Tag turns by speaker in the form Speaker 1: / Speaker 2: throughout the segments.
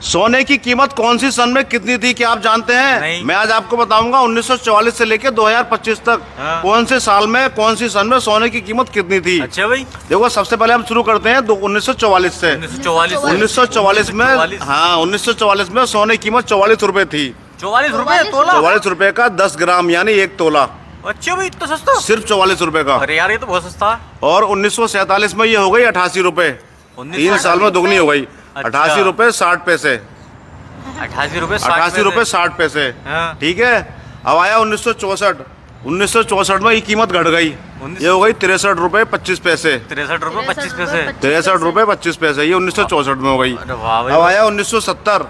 Speaker 1: सोने की कीमत कौन सी सन में कितनी थी, क्या आप जानते हैं?
Speaker 2: नहीं।
Speaker 1: मैं आज आपको बताऊंगा 1944 से लेकर 2025 तक
Speaker 2: हाँ।
Speaker 1: कौन से साल में कौन सी सन में सोने की कीमत कितनी थी।
Speaker 2: अच्छा भाई,
Speaker 1: देखो सबसे पहले हम शुरू करते हैं 1944 से। 1944 में, हाँ 1944 में सोने की कीमत 44 रुपए थी।
Speaker 2: 44 रुपए तोला?
Speaker 1: 44 रुपए का 10 ग्राम यानी 1 तोला,
Speaker 2: अच्छा भाई, इतना सस्ता?
Speaker 1: सिर्फ 44 रुपए का।
Speaker 2: अरे यार, ये तो बहुत सस्ता है।
Speaker 1: और 1947 में ये हो गई 88 रुपए, 3 साल में दोगुनी हो गई। 88 रुपए 60 पैसे,
Speaker 2: 88 रुपए
Speaker 1: 88 रुपए 60 पैसे।
Speaker 2: हाँ।
Speaker 1: ठीक है। अब आया 1964 में ये कीमत घट गई, ये हो गई 63 रुपए 25 पैसे।
Speaker 2: 63 रुपए 25 पैसे?
Speaker 1: 63 रुपए 25 पैसे, ये 1964 में हो गई।
Speaker 2: अरे वाह भाई।
Speaker 1: अब आया 1970।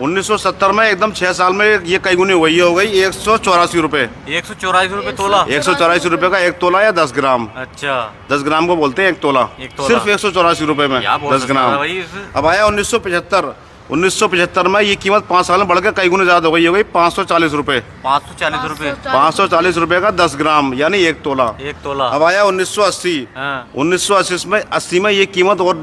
Speaker 1: 1970 में एकदम 6 साल में ये कई गुनी हो गई, ये हो गई 184 रुपए।
Speaker 2: 184 रुपए तोला?
Speaker 1: 184 रुपए का 1 तोला या 10 ग्राम।
Speaker 2: अच्छा,
Speaker 1: 10 ग्राम को बोलते हैं 1 तोला। सिर्फ 184 रुपए में 10 ग्राम। अब आया 1975। 1975 में ये कीमत 5 साल में बढ़कर कई गुने ज्यादा हो गई 540 रुपए।
Speaker 2: 540 रुपए?
Speaker 1: 540 रुपए का 10 ग्राम यानी 1 तोला।
Speaker 2: 1 तोला।
Speaker 1: अब आया 1980।
Speaker 2: हाँ।
Speaker 1: 1980 में ये कीमत और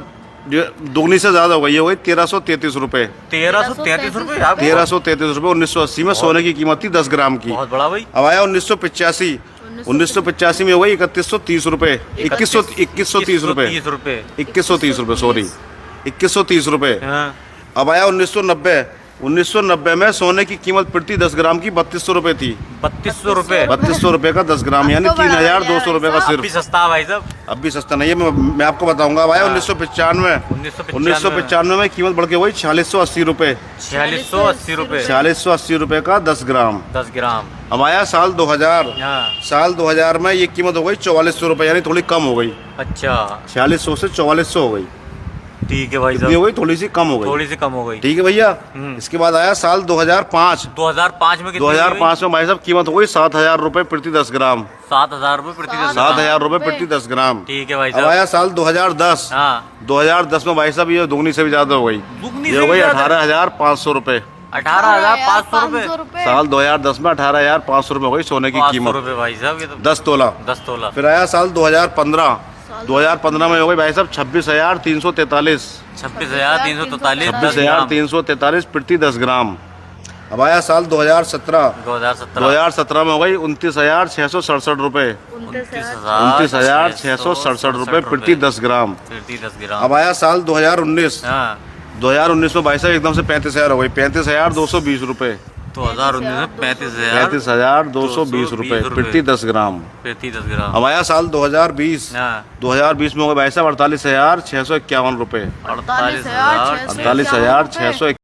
Speaker 1: दोगुनी से ज्यादा हो गई, हो गई 1333 रुपए।
Speaker 2: 1333 रुपए?
Speaker 1: 1333 रुपए 1980 में सोने की कीमत थी 10 ग्राम की।
Speaker 2: बहुत बड़ा भाई।
Speaker 1: अब आया 1985। 1985 में हो गई 3130 रुपए, 2130 रुपए, 2130 रुपए, सॉरी 2130 रुपए। अब आया 1990। 1990 में सोने की कीमत प्रति 10 ग्राम की 3200 रुपए थी।
Speaker 2: 3200 रुपए?
Speaker 1: 3200 रुपए का 10 ग्राम यानी 3200 रुपए का सिर्फ।
Speaker 2: अभी सस्ता है भाई साहब।
Speaker 1: अब भी सस्ता नहीं है, मैं आपको बताऊंगा। अब आया 1995 में कीमत बढ़ के हुई 4680 रुपए।
Speaker 2: 4680 रुपए?
Speaker 1: 4680 रुपए का 10 ग्राम।
Speaker 2: 10 ग्राम।
Speaker 1: अब आया साल 2000।
Speaker 2: हाँ।
Speaker 1: साल 2000 में ये कीमत हो गई 4400 रुपए यानी थोड़ी कम हो गई।
Speaker 2: अच्छा,
Speaker 1: 4600 से 4400 हो गई।
Speaker 2: ठीक है भाई
Speaker 1: कितनी हो गई? थोड़ी सी कम हो गई।
Speaker 2: थोड़ी सी कम हो गई।
Speaker 1: ठीक है भैया। इसके बाद आया साल 2005।
Speaker 2: 2005 में कितनी?
Speaker 1: 2005 में भाई साहब कीमत हो गई 7000 रुपए प्रति 10 ग्राम।
Speaker 2: 7000 रुपए प्रति 10 ग्राम?
Speaker 1: 7000 रुपए प्रति 10 ग्राम।
Speaker 2: ठीक है भाई
Speaker 1: अब
Speaker 2: साहब।
Speaker 1: आया साल 2010।
Speaker 2: हाँ।
Speaker 1: 2010 में भाई साहब ये दुगनी से भी ज्यादा हो गई, ये हो गई 18,500 रुपए।
Speaker 2: 18,500 रुपए?
Speaker 1: साल 2010 में 18,500 रुपए हो गई सोने की कीमत।
Speaker 2: रुपए भाई साहब, ये तो
Speaker 1: 10 तोला।
Speaker 2: 10 तोला।
Speaker 1: फिर आया साल 2015। 2015 में हो गई भाई साहब 26,343।
Speaker 2: 26,343?
Speaker 1: 26,343 प्रति 10 ग्राम। अब आया साल 2017। 2017 में हो गई 29,667 रुपए। 29,667 रुपए प्रति 10 ग्राम। अब आया साल 2019। 2019 में भाई साहब एकदम से 35,000 हो गई, 35,220 रुपए।
Speaker 2: 2019 में
Speaker 1: 35,220 रुपए प्रति 10 ग्राम।
Speaker 2: प्रति 10 ग्राम।
Speaker 1: अब आया साल 2020। 2020 में हो गए भाई साहब 48,651 रुपए।
Speaker 2: 48,651।
Speaker 1: 48,651